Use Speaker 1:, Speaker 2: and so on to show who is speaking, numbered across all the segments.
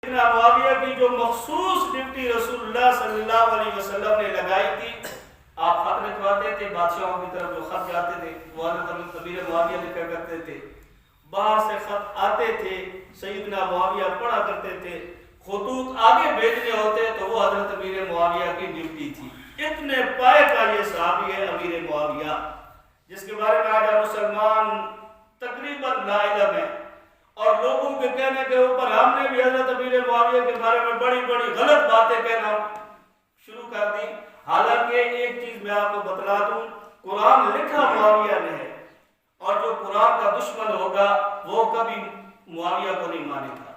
Speaker 1: معاویہ کی جو مخصوص ڈیوٹی رسول اللہ صلی اللہ علیہ وسلم نے لگائی تھی، آپ خط لکھواتے تھے، بادشاہوں کی طرف جو خط جاتے تھے وہ حضرت امیر معاویہ لکھا کرتے تھے، باہر سے خط آتے تھے سیدنا معاویہ پڑھا کرتے تھے، خطوط آگے بھیجنے ہوتے تو وہ حضرت امیر معاویہ کی ڈیوٹی تھی۔ اتنے پائے کا یہ صحابی ہے امیر معاویہ، جس کے بارے میں آج مسلمان تقریباً لا علم ہے، اور لوگوں کے کہنے کے اوپر ہم نے بھی حضرت امیر معاویہ کے بارے میں بڑی بڑی غلط باتیں کہنا شروع کر دی۔ حالانکہ ایک چیز میں آپ کو بتلا دوں، قرآن لکھا معاویہ نے ہے، اور جو قرآن کا دشمن ہوگا وہ کبھی معاویہ کو نہیں مانے گا۔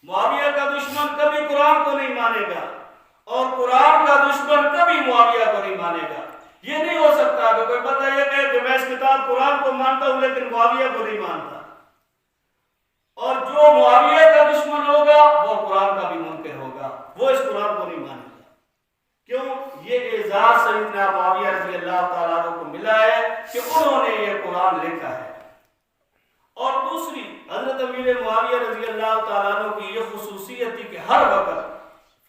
Speaker 1: معاویہ کا دشمن کبھی قرآن کو نہیں مانے گا، اور قرآن کا دشمن کبھی معاویہ کو نہیں مانے گا۔ یہ نہیں ہو سکتا کہ کوئی بندہ یہ کہے کہ میں اس کتاب قرآن کو مانتا ہوں لیکن معاویہ کو نہیں مانتا، اور جو معاویہ کا دشمن ہوگا وہ قرآن کا بھی منکر ہوگا، وہ اس قرآن کو نہیں مانے گا۔ کیوں؟ یہ اعزاز سیدنا معاویہ رضی اللہ تعالیٰ عنہ کو ملا ہے کہ انہوں نے یہ قرآن لکھا ہے۔ اور دوسری حضرت امیر معاویہ رضی اللہ تعالیٰ عنہ کی یہ خصوصیت تھی کہ ہر وقت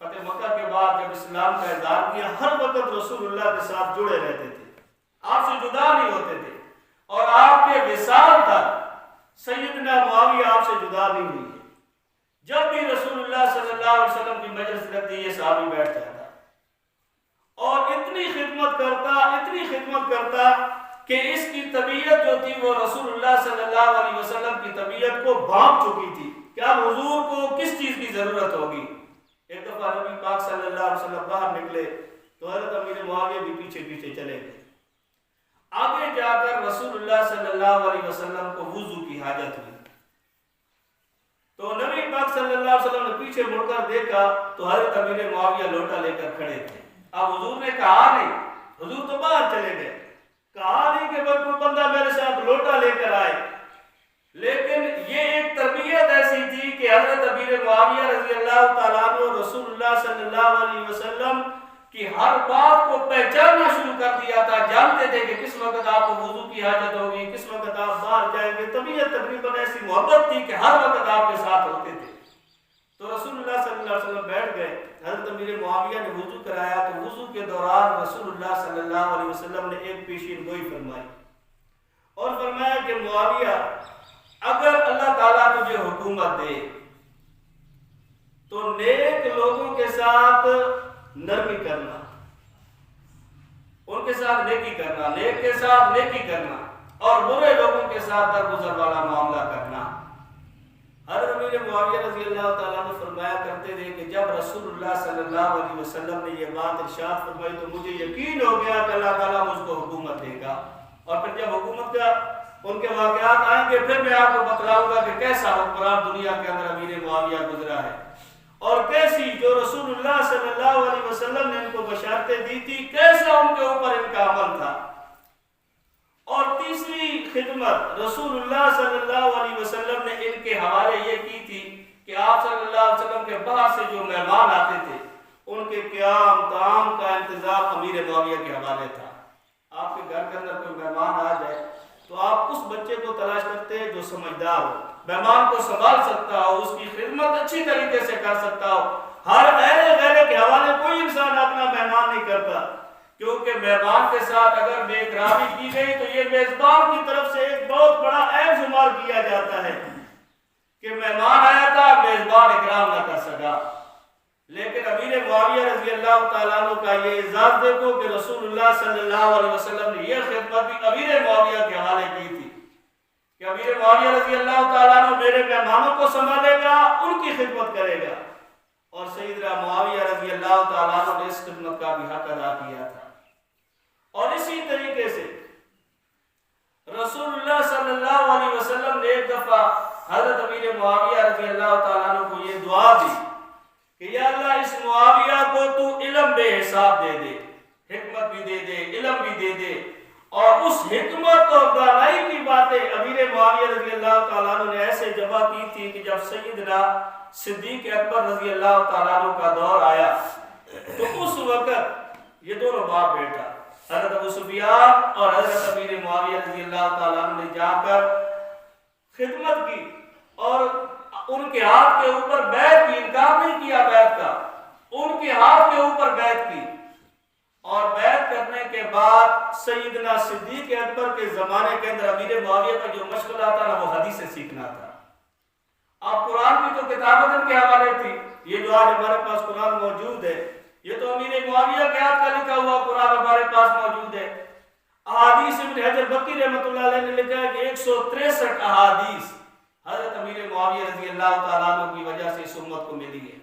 Speaker 1: فتح مکہ کے بعد جب اسلام کا اظہار کیا، ہر وقت رسول اللہ کے ساتھ جڑے رہتے تھے، آپ سے جدا نہیں ہوتے تھے، اور آپ کے وصال تک سیدنا معاویہ آپ سے جدا نہیں ہوئی ہے۔ جب بھی رسول اللہ صلی اللہ علیہ وسلم کی مجلس لگتی یہ صحابی بیٹھ جاتا اور اتنی خدمت کرتا کہ اس کی طبیعت جو تھی وہ رسول اللہ صلی اللہ علیہ وسلم کی طبیعت کو بھانپ چکی تھی کہ اب حضور کو کس چیز کی ضرورت ہوگی۔ ایک دفعہ نبی پاک صلی اللہ علیہ وسلم باہر نکلے تو حضرت امیر معاویہ بھی پیچھے چلے گئے۔ آگے جا کر رسول اللہ صلی اللہ علیہ وسلم کو وضو کی حاجت ہوئی تو نبی پاک صلی اللہ علیہ وسلم نے پیچھے مڑ کر دیکھا تو حضرت امیر معاویہ لوٹا لے کر کھڑے تھے۔ اب حضور نے کہا نہیں، حضور تو باہر چلے گئے، کہا نہیں کہ کوئی بندہ میرے ساتھ لوٹا لے کر آئے، لیکن یہ ایک تربیت ایسی تھی کہ حضرت امیر معاویہ رضی اللہ تعالیٰ عنہ رسول اللہ صلی اللہ علیہ وسلم کی ہر بات کو پہچاننا شروع کر دیا تھا، جانتے تھے کہ کس وقت آپ کو وضو کی حاجت ہوگی، کس وقت آپ باہر جائیں گے۔ طبیعت تقریباً ایسی محبت تھی کہ ہر وقت آپ کے ساتھ ہوتے تھے۔ تو رسول اللہ صلی اللہ علیہ وسلم بیٹھ گئے، حضرت امیر معاویہ نے وضو کرایا تو وضو کے دوران رسول اللہ صلی اللہ علیہ وسلم نے ایک پیشین گوئی فرمائی اور فرمایا کہ معاویہ اگر اللہ تعالیٰ تجھے حکومت دے تو نیک لوگوں کے ساتھ نرمی کرنا، ان کے ساتھ نیکی کرنا، نیک کے ساتھ نیکی کرنا، اور برے لوگوں کے ساتھ درگزر والا معاملہ کرنا۔ حضرت امیر معاویہ رضی اللہ تعالیٰ عنہ فرمایا کرتے تھے کہ جب رسول اللہ صلی اللہ علیہ وسلم نے یہ بات ارشاد فرمائی تو مجھے یقین ہو گیا کہ اللہ تعالیٰ مجھ کو حکومت دے گا، اور پھر جب حکومت کا ان کے واقعات آئیں گے پھر میں آپ کو بتلاؤں گا کہ کیسا حکمران دنیا کے اندر امیر معاویہ گزرا ہے، اور کیسی جو رسول اللہ صلی اللہ علیہ وسلم نے ان کو بشارتیں دی تھی کیسا ان کے اوپر ان کا عمل تھا۔ اور تیسری خدمت رسول اللہ صلی اللہ علیہ وسلم نے ان کے حوالے یہ کی تھی کہ آپ صلی اللہ علیہ وسلم کے باہر سے جو مہمان آتے تھے ان کے قیام طعام کا انتظام امیر معاویہ کے حوالے تھا۔ آپ کے گھر کے اندر کوئی مہمان آ جائے تو آپ اس بچے کو تلاش کرتے ہیں جو سمجھدار ہو، مہمان کو سنبھال سکتا ہو، اس کی خدمت اچھی طریقے سے کر سکتا ہو۔ ہر غیر کے حوالے کوئی انسان اپنا مہمان نہیں کرتا، کیونکہ مہمان کے ساتھ اگر بے اکرامی کی گئی تو یہ میزبان کی طرف سے ایک بہت بڑا عیب شمار کیا جاتا ہے کہ مہمان آیا تھا میزبان اکرام نہ کر سکا۔ لیکن امیر معاویہ رضی اللہ تعالیٰ عنہ کا یہ اعزاز دیکھو کہ رسول اللہ صلی اللہ علیہ وسلم نے یہ خدمت بھی امیر معاویہ کے حوالے کی تھی کہ امیر معاویہ رضی اللہ تعالیٰ عنہ میرے مہمانوں کو سنبھالے گا، ان کی خدمت کرے گا، اور سیدنا معاویہ رضی اللہ تعالیٰ عنہ نے اس خدمت کا بھی حق ادا کیا تھا۔ اور اسی طریقے سے رسول اللہ صلی اللہ علیہ وسلم نے ایک دفعہ حضرت امیر معاویہ رضی اللہ تعالیٰ عنہ کو یہ دعا دی کہ یا اللہ اس معاویہ کو تو علم بے حساب دے دے، حکمت بھی دے دے، علم بھی دے دے، اور اس حکمت اور دانائی کی باتیں امیر معاویہ رضی اللہ تعالیٰ عنہ نے ایسے جمع کی تھی کہ جب سیدنا صدیق اکبر رضی اللہ تعالیٰ عنہ کا دور آیا تو اس وقت یہ دونوں باپ بیٹا حضرت ابو سفیان اور حضرت امیر معاویہ رضی اللہ تعالیٰ عنہ نے جا کر خدمت کی اور ان کے ہاتھ کے اوپر بیعت کی، انکار نہیں کیا بیعت کا، ان کے ہاتھ کے اوپر بیعت کی، اور بیعت کرنے کے بعد سیدنا صدیق اکبر کے زمانے کے اندر امیر معاویہ کا جو مشغلہ تھا نا وہ حدیث سے سیکھنا تھا۔ اب قرآن کی تو کتابت کے حوالے تھی، یہ جو آج ہمارے پاس قرآن موجود ہے یہ تو امیر معاویہ کے ہاتھ کا لکھا ہوا قرآن ہمارے پاس موجود ہے۔ احادیث ابن حجر بکی رحمۃ اللہ علیہ نے لکھا ہے کہ 163 احادیث حضرت امیر معاویہ رضی اللہ تعالیٰ عنہ کی وجہ سے اس امت کو ملی ہے۔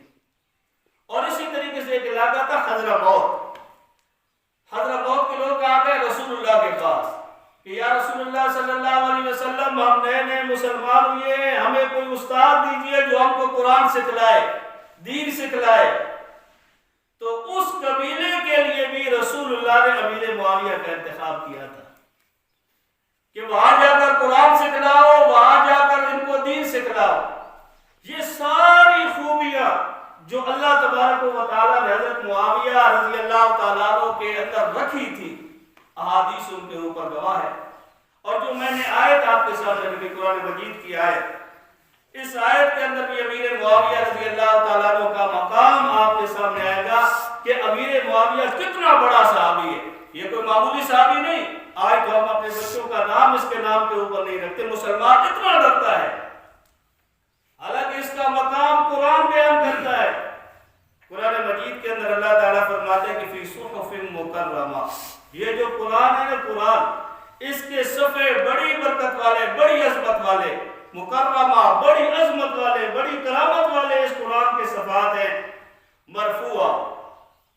Speaker 1: اور اسی طریقے سے ایک علاقہ تھا حضرموت، حضرموت کے لوگ آ گئے رسول اللہ کے پاس کہ یا رسول اللہ صلی اللہ علیہ وسلم ہم نئے نئے مسلمان ہوئے ہیں، ہمیں کوئی استاد دیجئے جو ہم کو قرآن سکھلائے، دین سکھلائے۔ تو اس قبیلے کے لیے بھی رسول اللہ نے امیر معاویہ کا انتخاب کیا تھا کہ وہاں جا کر قرآن سکھلاؤ، وہاں جا کر ان کو دین سکھلاؤ۔ یہ ساری خوبیاں جو اللہ تبارک و تعالیٰ نے حضرت معاویہ رضی اللہ تعالیٰ عنہ کے اندر رکھی تھی، احادیث ان کے اوپر گواہ ہے۔ اور جو میں نے آیت آپ کے سامنے رکھی قرآن مجید کی آیت، اس آیت کے اندر بھی امیر معاویہ رضی اللہ تعالیٰ عنہ کا مقام آپ کے سامنے آئے گا کہ امیر معاویہ کتنا بڑا صحابی ہے، یہ کوئی معمولی صحابی نہیں۔ آج تو ہم اپنے بچوں کا نام اس کے نام کے اوپر نہیں رکھتے، مسلمان اتنا ڈرتا ہے، حالانکہ اس کا مقام قرآن بیان کرتا ہے۔ قرآن مجید کے اندر اللہ تعالیٰ فرماتے ہیں کہ فی صحف مکرمہ، یہ جو قرآن ہے نا قرآن، اس کے صفحے بڑی برکت والے، بڑی عظمت والے، مکرمہ بڑی عظمت والے، بڑی کرامت والے اس قرآن کے صفحات ہیں، مرفوعہ،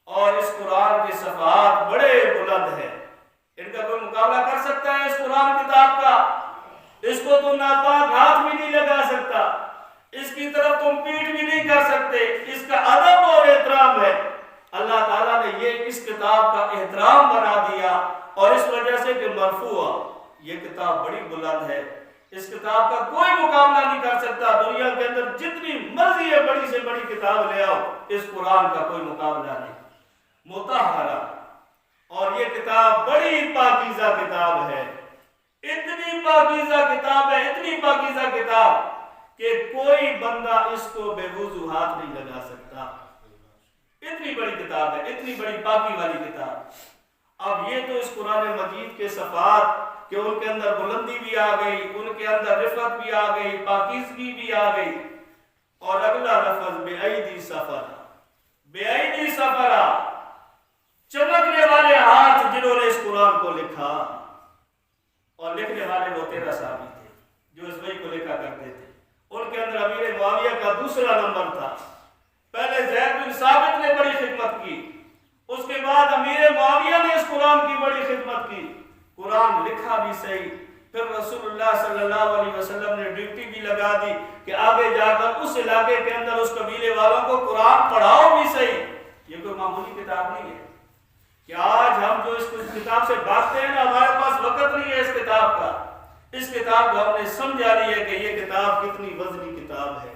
Speaker 1: اور اس قرآن کے صفحات بڑے بلند ہیں۔ ان کا کوئی مقابلہ کر سکتا ہے اس قرآن کتاب کا؟ اس کو تم ناپاک ہاتھ بھی نہیں لگا سکتا، اس کی طرف تم پیٹ بھی نہیں کر سکتے، اس کا ادب اور احترام ہے۔ اللہ تعالیٰ نے یہ اس کتاب کا احترام بنا دیا، اور اس وجہ سے کہ مرفوع، یہ کتاب بڑی بلند ہے، اس کتاب کا کوئی مقابلہ نہیں کر سکتا۔ دنیا کے اندر جتنی مرضی ہے بڑی سے بڑی کتاب لے آؤ، اس قرآن کا کوئی مقابلہ نہیں۔ مطہرہ، اور یہ کتاب بڑی پاکیزہ کتاب ہے، اتنی پاکیزہ کتاب ہے، اتنی پاکیزہ کتاب کہ کوئی بندہ اس کو بے وضو ہاتھ نہیں لگا سکتا۔ اتنی بڑی کتاب ہے، اتنی بڑی پاکی والی کتاب۔ اب یہ تو اس قرآن مجید کے صفات کہ ان کے اندر بلندی بھی آ گئی، ان کے اندر رفعت بھی آ گئی، پاکیزگی بھی آ گئی۔ اور اگلا لفظ بے ایدی سفرہ، بے ایدی سفرہ، چمکنے والے ہاتھ جنہوں نے اس قرآن کو لکھا، اور لکھنے والے وہ 13 صحابی تھے جو اس وحی کو لکھا کرتے تھے۔ ان کے اندر امیر معاویہ کا دوسرا نمبر تھا۔ پہلے زید بن ثابت نے بڑی خدمت کی، اس کے بعد امیر معاویہ نے اس قرآن کی بڑی خدمت کی، قرآن لکھا بھی صحیح، پھر رسول اللہ صلی اللہ علیہ وسلم نے ڈیوٹی بھی لگا دی کہ آگے جا کر اس علاقے کے اندر اس قبیلے والوں کو قرآن پڑھاؤ بھی صحیح۔ یہ کوئی معمولی کتاب نہیں ہے کہ آج ہم جو اس کتاب سے بھاگتے ہیں نا، ہمارے پاس وقت نہیں ہے اس کتاب کا۔ اس کتاب کو ہم نے سمجھا لی ہے کہ یہ کتاب کتنی وزنی کتاب ہے،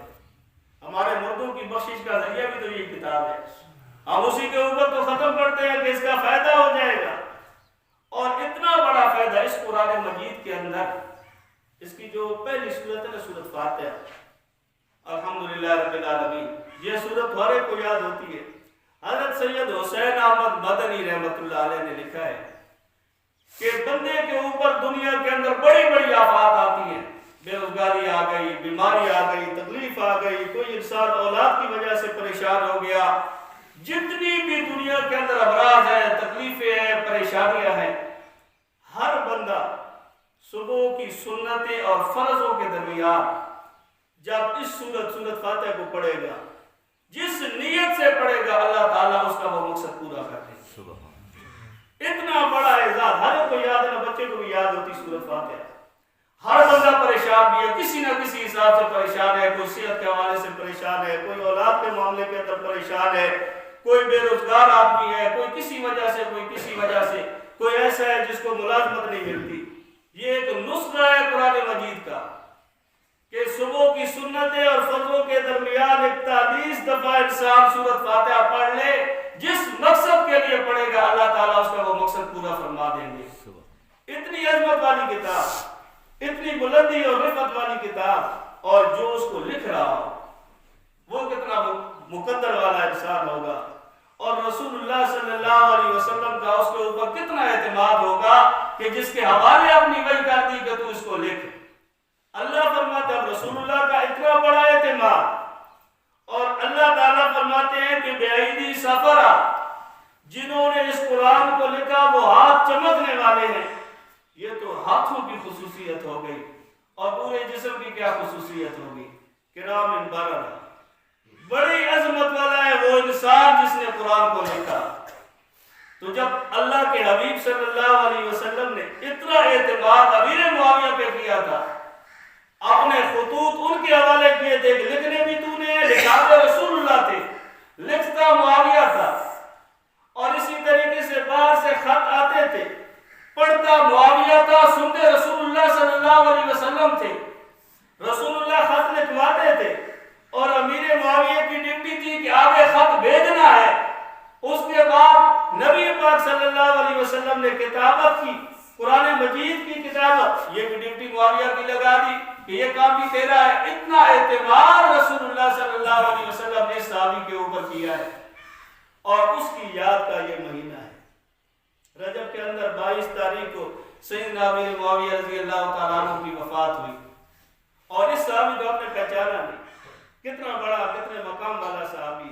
Speaker 1: ہمارے مردوں کی بخشش کا ذریعہ بھی تو یہ کتاب ہے، ہم اسی کے اوپر تو ختم کرتے ہیں کہ اس کا فائدہ ہو جائے گا۔ اور اتنا بڑا فائدہ اس قرآن مجید کے اندر، اس کی جو پہلی سورت ہے نا سورت فاتحہ، الحمدللہ رب العالمین، یہ سورت ہر ایک کو یاد ہوتی ہے۔ حضرت سید حسین احمد مدنی رحمۃ اللہ علیہ نے لکھا ہے کہ بندے کے اوپر دنیا کے اندر بڑی بڑی آفات آتی ہیں، بے روزگاری آ گئی، بیماری آ گئی، تکلیف آ گئی، کوئی انسان اولاد کی وجہ سے پریشان ہو گیا، جتنی بھی دنیا کے اندر امراض ہیں، تکلیفیں ہیں، پریشانیاں ہیں، ہر بندہ صبح کی سنتیں اور فرضوں کے درمیان جب اس سورت فاتحہ کو پڑھے گا، جس نیت سے پڑھے گا، اللہ تعالیٰ اس کا وہ مقصد پورا کر دے گا۔ اتنا بڑا اعزاز، ہر ایک کو یاد ہے نا، بچے کو بھی یاد ہوتی سورت فاتحہ۔ ہر بندہ پریشان بھی ہے، کسی نہ کسی حساب سے پریشان ہے، کوئی صحت کے حوالے سے پریشان ہے، کوئی اولاد کے معاملے کے اندر پریشان ہے، کوئی بے روزگار آدمی ہے، کوئی کسی وجہ سے، کوئی کسی وجہ سے، کوئی ایسا ہے جس کو ملازمت نہیں ملتی۔ یہ ایک نسخہ ہے قرآن مجید کا کہ صبح کی سنتیں اور فجروں کے درمیان 41 دفعہ انسان سورت فاتحہ پڑھ لے، جس مقصد کے لیے پڑھے گا، اللہ تعالیٰ اس کا وہ مقصد پورا فرما دیں گے۔ اتنی عظمت والی کتاب، اتنی بلندی اور رفعت والی کتاب، اور جو اس کو لکھ رہا ہو وہ کتنا مقدر والا انسان ہوگا، اور رسول اللہ صلی اللہ علیہ وسلم کا اس کے اوپر کتنا اعتماد ہوگا کہ جس کے حوالے اپنی وحی کر دی کہ تو اس کو لکھ۔ اللہ فرماتا ہے رسول اللہ کا اتنا بڑا اعتماد، اور اللہ تعالیٰ فرماتے ہیں کہ بِأَيْدِي سَفَرَةٍ، جنہوں نے اس قرآن کو لکھا وہ ہاتھ چمکنے والے ہیں۔ یہ تو ہاتھوں کی خصوصیت ہو گئی، اور پورے جسم کی کیا خصوصیت ہوگی؟ کرام بررہ، بڑی عظمت والا ہے وہ انسان جس نے قرآن کو لکھا۔ تو جب اللہ کے حبیب صلی اللہ علیہ وسلم نے اتنا اعتماد امیر معاویہ پہ کیا تھا، اپنے خطوط ان کے حوالے کیے تھے کہ لکھنے بھی تو نے، لکھاتے رسول اللہ تھے، لکھتا معاویہ تھا، اور اسی طریقے سے باہر سے خط آتے تھے، پڑھتا معاویہ تھا، سنتے رسول اللہ صلی اللہ علیہ وسلم تھے۔ رسول اللہ خط لکھواتے تھے، اور امیر معاویہ کی ڈیوٹی تھی کہ آگے خط بھیجنا ہے۔ اس کے بعد نبی پاک صلی اللہ علیہ وسلم نے کتابت کی، قرآن مجید کی کتابت، یہ ڈیوٹی معاویہ کی لگا دی کہ یہ کام بھی تیرا ہے۔ اتنا اعتماد رسول اللہ صلی اللہ علیہ وسلم نے صحابی کے اوپر کیا ہے، اور اس کی یاد کا یہ مہینہ ہے۔ رجب کے اندر 22 تاریخ کو سیدنا امیر معاویہ رضی اللہ تعالیٰ عنہ کی وفات ہوئی، اور اس صحابی کو آپ نے پہچانا نہیں، کتنا بڑا، کتنے مقام والا صحابی